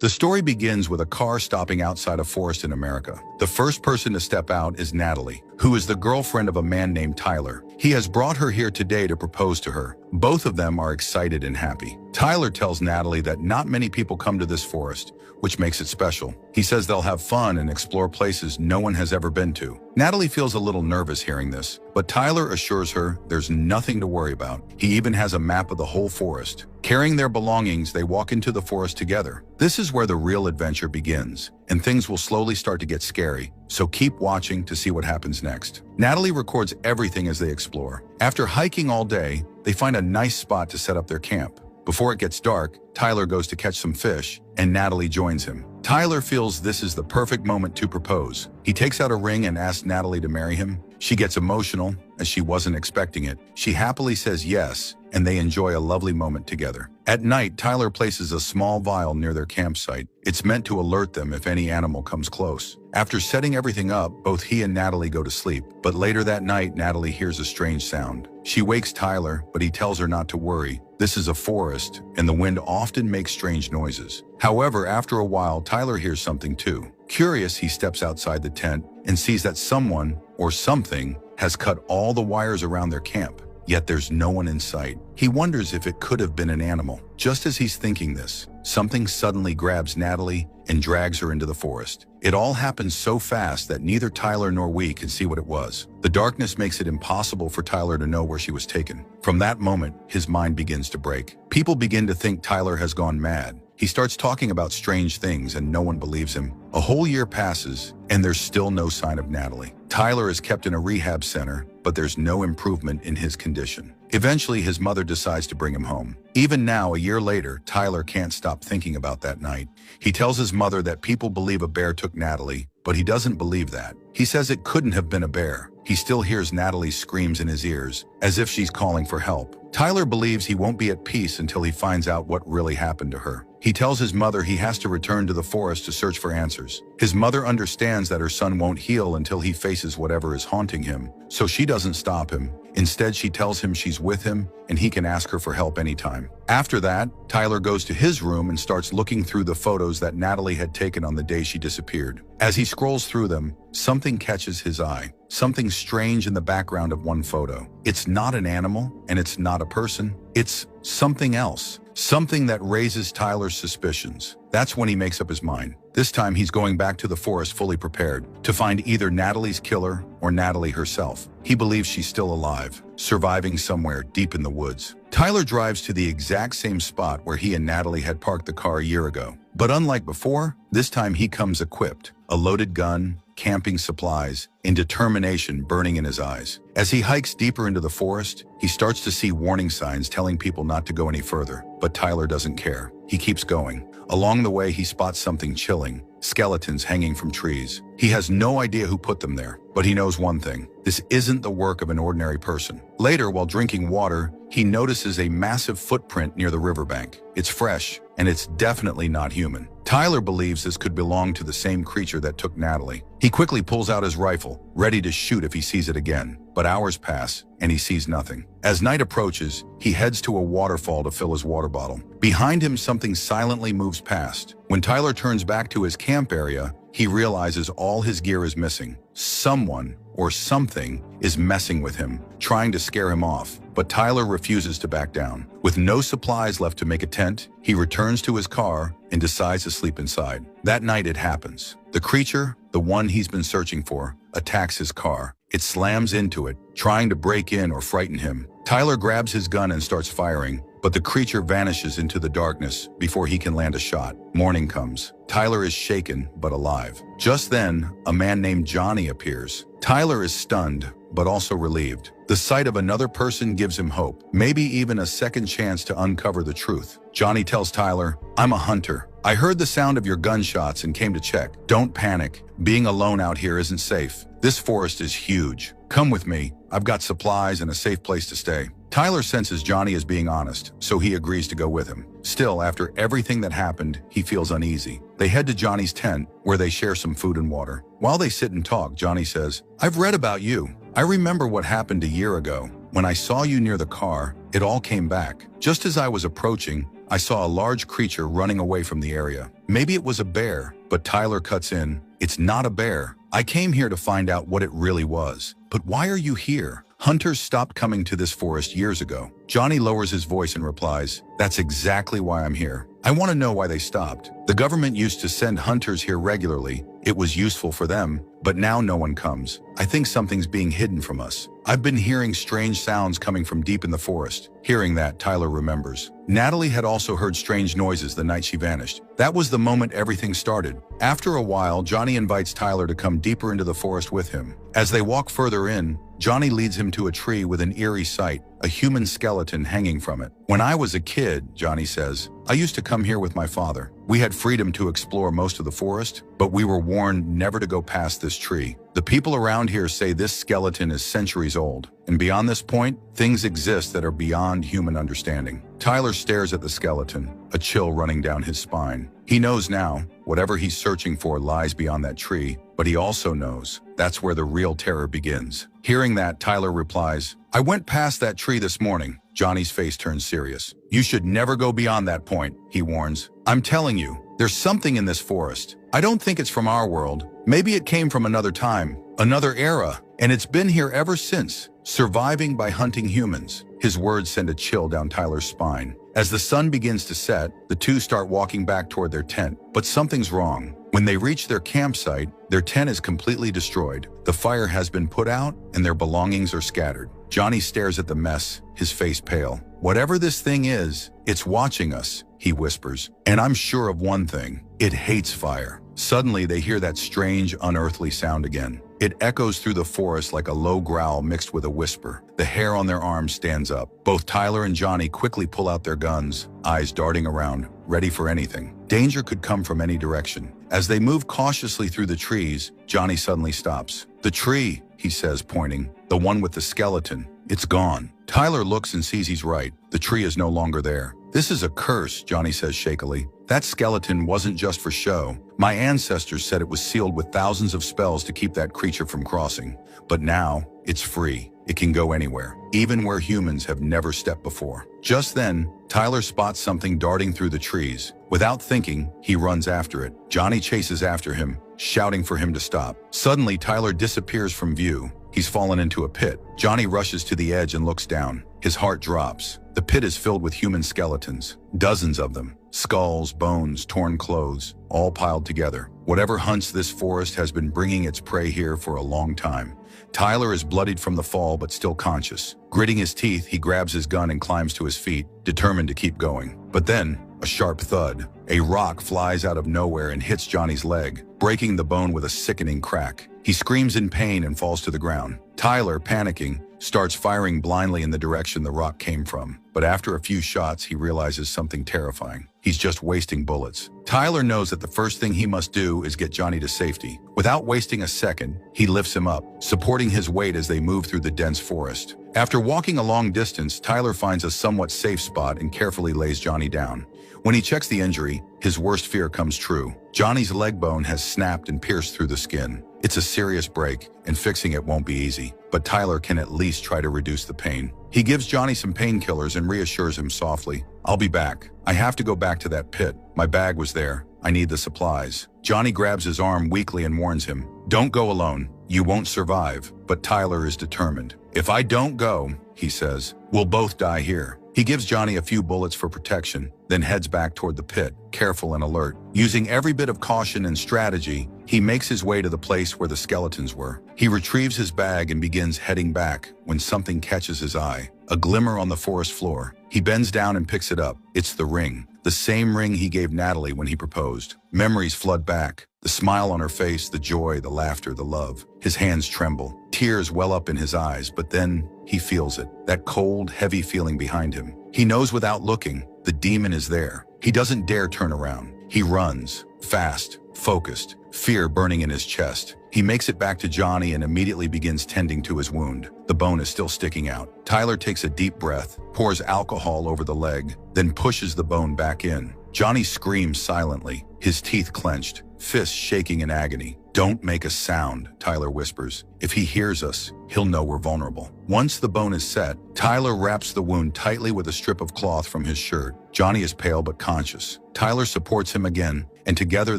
The story begins with a car stopping outside a forest in America. The first person to step out is Natalie, who is the girlfriend of a man named Tyler. He has brought her here today to propose to her. Both of them are excited and happy. Tyler tells Natalie that not many people come to this forest, which makes it special. He says they'll have fun and explore places no one has ever been to. Natalie feels a little nervous hearing this, but Tyler assures her there's nothing to worry about. He even has a map of the whole forest. Carrying their belongings, they walk into the forest together. This is where the real adventure begins, and things will slowly start to get scary, so keep watching to see what happens next. Natalie records everything as they explore. After hiking all day, they find a nice spot to set up their camp. Before it gets dark, Tyler goes to catch some fish, and Natalie joins him. Tyler feels this is the perfect moment to propose. He takes out a ring and asks Natalie to marry him. She gets emotional, as she wasn't expecting it. She happily says yes, and they enjoy a lovely moment together. At night, Tyler places a small vial near their campsite. It's meant to alert them if any animal comes close. After setting everything up, both he and Natalie go to sleep. But later that night, Natalie hears a strange sound. She wakes Tyler, but he tells her not to worry. This is a forest, and the wind often makes strange noises. However, after a while, Tyler hears something too. Curious, he steps outside the tent and sees that someone, or something, has cut all the wires around their camp. Yet there's no one in sight. He wonders if it could have been an animal. Just as he's thinking this, something suddenly grabs Natalie and drags her into the forest. It all happens so fast that neither Tyler nor we can see what it was. The darkness makes it impossible for Tyler to know where she was taken. From that moment, his mind begins to break. People begin to think Tyler has gone mad. He starts talking about strange things and no one believes him. A whole year passes and there's still no sign of Natalie. Tyler is kept in a rehab center, but there's no improvement in his condition. Eventually, his mother decides to bring him home. Even now, a year later, Tyler can't stop thinking about that night. He tells his mother that people believe a bear took Natalie, but he doesn't believe that. He says it couldn't have been a bear. He still hears Natalie's screams in his ears, as if she's calling for help. Tyler believes he won't be at peace until he finds out what really happened to her. He tells his mother he has to return to the forest to search for answers. His mother understands that her son won't heal until he faces whatever is haunting him, so she doesn't stop him. Instead, she tells him she's with him and he can ask her for help anytime. After that, Tyler goes to his room and starts looking through the photos that Natalie had taken on the day she disappeared. As he scrolls through them, something catches his eye. Something strange in the background of one photo. It's not an animal and it's not a person. It's something else. Something that raises Tyler's suspicions. That's when he makes up his mind. This time he's going back to the forest fully prepared to find either Natalie's killer or Natalie herself. He believes she's still alive, surviving somewhere deep in the woods. Tyler drives to the exact same spot where he and Natalie had parked the car a year ago. But unlike before, this time he comes equipped. A loaded gun, camping supplies, and determination burning in his eyes. As he hikes deeper into the forest, he starts to see warning signs telling people not to go any further. But Tyler doesn't care. He keeps going. Along the way, he spots something chilling. Skeletons hanging from trees. He has no idea who put them there, but he knows one thing. This isn't the work of an ordinary person. Later, while drinking water, he notices a massive footprint near the riverbank. It's fresh, and it's definitely not human. Tyler believes this could belong to the same creature that took Natalie. He quickly pulls out his rifle, ready to shoot if he sees it again. But hours pass, and he sees nothing. As night approaches, he heads to a waterfall to fill his water bottle. Behind him, something silently moves past. When Tyler turns back to his camp area, he realizes all his gear is missing. Someone or something is messing with him, trying to scare him off. But Tyler refuses to back down. With no supplies left to make a tent, he returns to his car and decides to sleep inside. That night it happens. The creature, the one he's been searching for, attacks his car. It slams into it, trying to break in or frighten him. Tyler grabs his gun and starts firing, but the creature vanishes into the darkness before he can land a shot. Morning comes. Tyler is shaken but alive. Just then, a man named Johnny appears. Tyler is stunned, but also relieved. The sight of another person gives him hope, maybe even a second chance to uncover the truth. Johnny tells Tyler, "I'm a hunter. I heard the sound of your gunshots and came to check. Don't panic. Being alone out here isn't safe. This forest is huge. Come with me. I've got supplies and a safe place to stay." Tyler senses Johnny is being honest, so he agrees to go with him. Still, after everything that happened, he feels uneasy. They head to Johnny's tent, where they share some food and water. While they sit and talk, Johnny says, "I've read about you. I remember what happened a year ago. When I saw you near the car, it all came back. Just as I was approaching, I saw a large creature running away from the area. Maybe it was a bear, but Tyler cuts in. It's not a bear. I came here to find out what it really was. But why are you here? Hunters stopped coming to this forest years ago. Johnny lowers his voice and replies, that's exactly why I'm here. I want to know why they stopped. The government used to send hunters here regularly. It was useful for them, but now no one comes. I think something's being hidden from us. I've been hearing strange sounds coming from deep in the forest. Hearing that, Tyler remembers. Natalie had also heard strange noises the night she vanished. That was the moment everything started. After a while, Johnny invites Tyler to come deeper into the forest with him. As they walk further in, Johnny leads him to a tree with an eerie sight, a human skeleton hanging from it. When I was a kid, Johnny says, I used to come here with my father. We had freedom to explore most of the forest, but we were warned never to go past this tree. The people around here say this skeleton is centuries old, and beyond this point, things exist that are beyond human understanding. Tyler stares at the skeleton, a chill running down his spine. He knows now, whatever he's searching for lies beyond that tree, but he also knows that's where the real terror begins. Hearing that, Tyler replies, I went past that tree this morning. Johnny's face turns serious. You should never go beyond that point, he warns. I'm telling you, there's something in this forest. I don't think it's from our world. Maybe it came from another time, another era, and it's been here ever since, surviving by hunting humans. His words send a chill down Tyler's spine. As the sun begins to set, the two start walking back toward their tent, but something's wrong. When they reach their campsite, their tent is completely destroyed. The fire has been put out, and their belongings are scattered. Johnny stares at the mess, his face pale. Whatever this thing is, it's watching us, he whispers. And I'm sure of one thing, it hates fire. Suddenly, they hear that strange, unearthly sound again. It echoes through the forest like a low growl mixed with a whisper. The hair on their arms stands up. Both Tyler and Johnny quickly pull out their guns, eyes darting around, ready for anything. Danger could come from any direction. As they move cautiously through the trees, Johnny suddenly stops. The tree, he says, pointing. The one with the skeleton. It's gone. Tyler looks and sees he's right. The tree is no longer there. This is a curse, Johnny says shakily. That skeleton wasn't just for show. My ancestors said it was sealed with thousands of spells to keep that creature from crossing. But now, it's free. It can go anywhere, even where humans have never stepped before. Just then, Tyler spots something darting through the trees. Without thinking, he runs after it. Johnny chases after him, shouting for him to stop. Suddenly, Tyler disappears from view. He's fallen into a pit. Johnny rushes to the edge and looks down. His heart drops. The pit is filled with human skeletons, dozens of them. Skulls, bones, torn clothes, all piled together. Whatever hunts this forest has been bringing its prey here for a long time. Tyler is bloodied from the fall but still conscious. Gritting his teeth, he grabs his gun and climbs to his feet, determined to keep going. But then, a sharp thud. A rock flies out of nowhere and hits Johnny's leg, breaking the bone with a sickening crack. He screams in pain and falls to the ground. Tyler, panicking, starts firing blindly in the direction the rock came from. But after a few shots, he realizes something terrifying. He's just wasting bullets. Tyler knows that the first thing he must do is get Johnny to safety. Without wasting a second, he lifts him up, supporting his weight as they move through the dense forest. After walking a long distance, Tyler finds a somewhat safe spot and carefully lays Johnny down. When he checks the injury, his worst fear comes true. Johnny's leg bone has snapped and pierced through the skin. It's a serious break, and fixing it won't be easy, but Tyler can at least try to reduce the pain. He gives Johnny some painkillers and reassures him softly. I'll be back. I have to go back to that pit. My bag was there. I need the supplies. Johnny grabs his arm weakly and warns him, don't go alone. You won't survive. But Tyler is determined. If I don't go, he says, we'll both die here. He gives Johnny a few bullets for protection, then heads back toward the pit, careful and alert. Using every bit of caution and strategy, he makes his way to the place where the skeletons were. He retrieves his bag and begins heading back when something catches his eye. A glimmer on the forest floor. He bends down and picks it up. It's the ring. The same ring he gave Natalie when he proposed. Memories flood back. The smile on her face, the joy, the laughter, the love. His hands tremble. Tears well up in his eyes, but then he feels it. That cold, heavy feeling behind him. He knows without looking, the demon is there. He doesn't dare turn around. He runs, fast, focused, fear burning in his chest. He makes it back to Johnny and immediately begins tending to his wound. The bone is still sticking out. Tyler takes a deep breath, pours alcohol over the leg, then pushes the bone back in. Johnny screams silently, his teeth clenched, fists shaking in agony. "Don't make a sound," Tyler whispers. "If he hears us, he'll know we're vulnerable." Once the bone is set, Tyler wraps the wound tightly with a strip of cloth from his shirt. Johnny is pale but conscious. Tyler supports him again, and together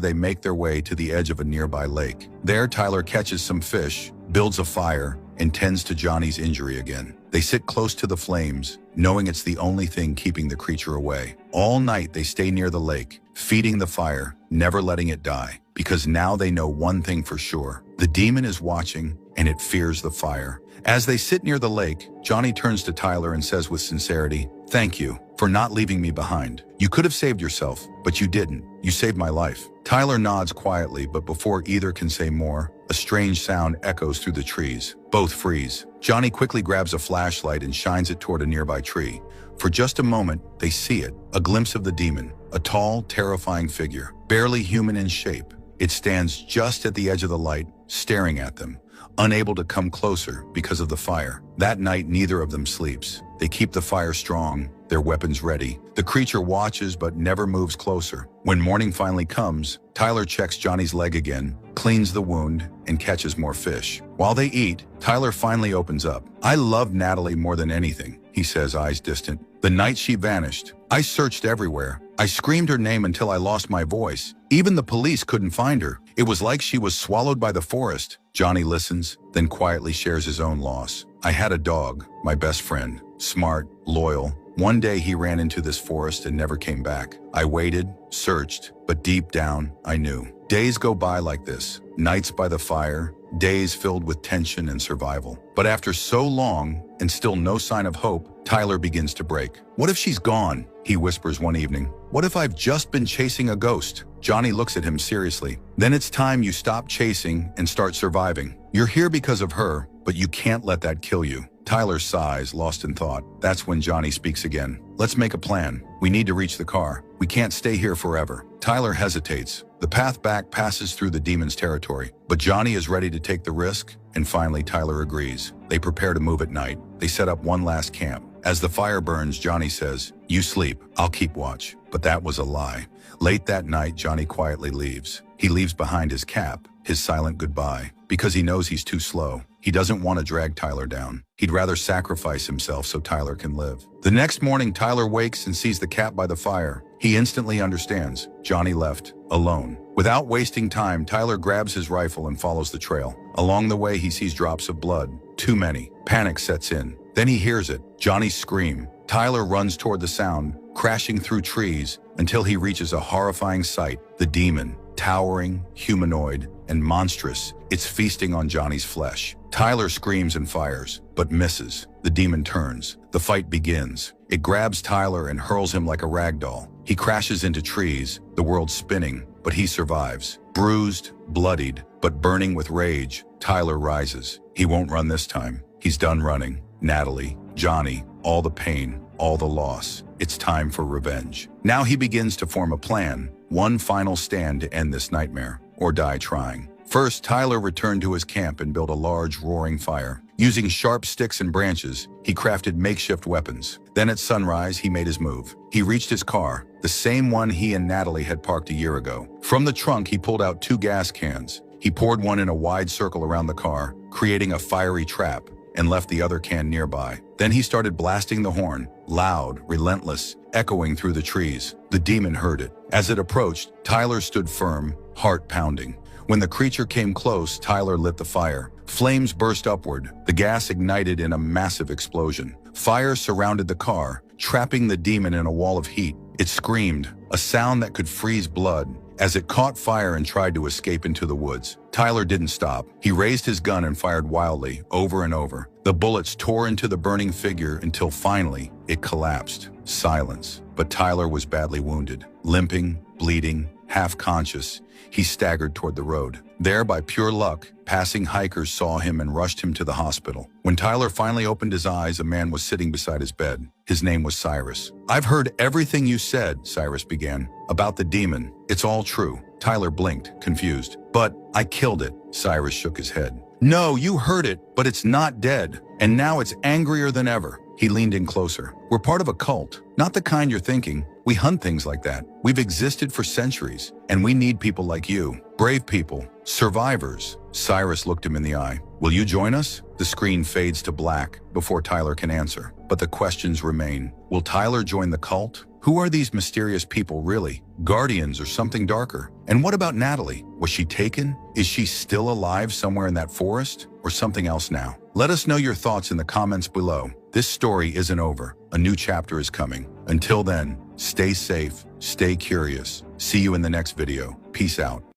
they make their way to the edge of a nearby lake. There, Tyler catches some fish, builds a fire, and tends to Johnny's injury again. They sit close to the flames, knowing it's the only thing keeping the creature away. All night they stay near the lake, feeding the fire, never letting it die, because now they know one thing for sure. The demon is watching, and it fears the fire. As they sit near the lake, Johnny turns to Tyler and says with sincerity, "Thank you for not leaving me behind. You could have saved yourself, but you didn't. You saved my life." Tyler nods quietly, but before either can say more, a strange sound echoes through the trees. Both freeze. Johnny quickly grabs a flashlight and shines it toward a nearby tree. For just a moment, they see it, a glimpse of the demon, a tall, terrifying figure, barely human in shape. It stands just at the edge of the light, staring at them, unable to come closer because of the fire. That night, neither of them sleeps. They keep the fire strong, their weapons ready. The creature watches but never moves closer. When morning finally comes, Tyler checks Johnny's leg again, cleans the wound, and catches more fish. While they eat, Tyler finally opens up. "I love Natalie more than anything," he says, eyes distant. "The night she vanished, I searched everywhere. I screamed her name until I lost my voice. Even the police couldn't find her. It was like she was swallowed by the forest." Johnny listens, then quietly shares his own loss. "I had a dog, my best friend, smart, loyal. One day he ran into this forest and never came back. I waited, searched, but deep down, I knew." Days go by like this, nights by the fire, days filled with tension and survival. But after so long, and still no sign of hope, Tyler begins to break. "What if she's gone?" he whispers one evening. "What if I've just been chasing a ghost?" Johnny looks at him seriously. "Then it's time you stop chasing and start surviving. You're here because of her, but you can't let that kill you." Tyler sighs, lost in thought. That's when Johnny speaks again. "Let's make a plan. We need to reach the car. We can't stay here forever." Tyler hesitates. The path back passes through the demon's territory, but Johnny is ready to take the risk, and finally Tyler agrees. They prepare to move at night. They set up one last camp. As the fire burns, Johnny says, "You sleep, I'll keep watch." But that was a lie. Late that night, Johnny quietly leaves. He leaves behind his cap, his silent goodbye, because he knows he's too slow. He doesn't want to drag Tyler down. He'd rather sacrifice himself so Tyler can live. The next morning, Tyler wakes and sees the cap by the fire. He instantly understands. Johnny left, alone. Without wasting time, Tyler grabs his rifle and follows the trail. Along the way, he sees drops of blood. Too many. Panic sets in. Then he hears it. Johnny's scream. Tyler runs toward the sound, crashing through trees until he reaches a horrifying sight. The demon, towering, humanoid, and monstrous. It's feasting on Johnny's flesh. Tyler screams and fires, but misses. The demon turns. The fight begins. It grabs Tyler and hurls him like a rag doll. He crashes into trees, the world spinning, but he survives. Bruised, bloodied, but burning with rage, Tyler rises. He won't run this time. He's done running. Natalie, Johnny, all the pain, all the loss. It's time for revenge. Now he begins to form a plan, one final stand to end this nightmare, or die trying. First, Tyler returned to his camp and built a large, roaring fire. Using sharp sticks and branches, he crafted makeshift weapons. Then at sunrise, he made his move. He reached his car, the same one he and Natalie had parked a year ago. From the trunk, he pulled out 2 gas cans. He poured one in a wide circle around the car, creating a fiery trap, and left the other can nearby. Then he started blasting the horn, loud, relentless, echoing through the trees. The demon heard it. As it approached, Tyler stood firm, heart pounding. When the creature came close, Tyler lit the fire. Flames burst upward. The gas ignited in a massive explosion. Fire surrounded the car, trapping the demon in a wall of heat. It screamed, a sound that could freeze blood, as it caught fire and tried to escape into the woods. Tyler didn't stop. He raised his gun and fired wildly, over and over. The bullets tore into the burning figure until finally it collapsed. Silence. But Tyler was badly wounded. Limping, bleeding, half conscious, he staggered toward the road. There, by pure luck, passing hikers saw him and rushed him to the hospital. When Tyler finally opened his eyes, a man was sitting beside his bed. His name was Cyrus. "I've heard everything you said," Cyrus began, "about the demon. It's all true." Tyler blinked, confused. "But I killed it," Cyrus shook his head. "No, you heard it, but it's not dead. And now it's angrier than ever." He leaned in closer. "We're part of a cult. Not the kind you're thinking. We hunt things like that. We've existed for centuries, and we need people like you. Brave people, survivors. Cyrus looked him in the eye. Will you join us? The screen fades to black before Tyler can answer. But the questions remain. Will Tyler join the cult? Who are these mysterious people really? Guardians or something darker? And what about Natalie? Was she taken? Is she still alive somewhere in that forest? Or something else now? Let us know your thoughts in the comments below. This story isn't over. A new chapter is coming. Until then, stay safe, stay curious. See you in the next video. Peace out.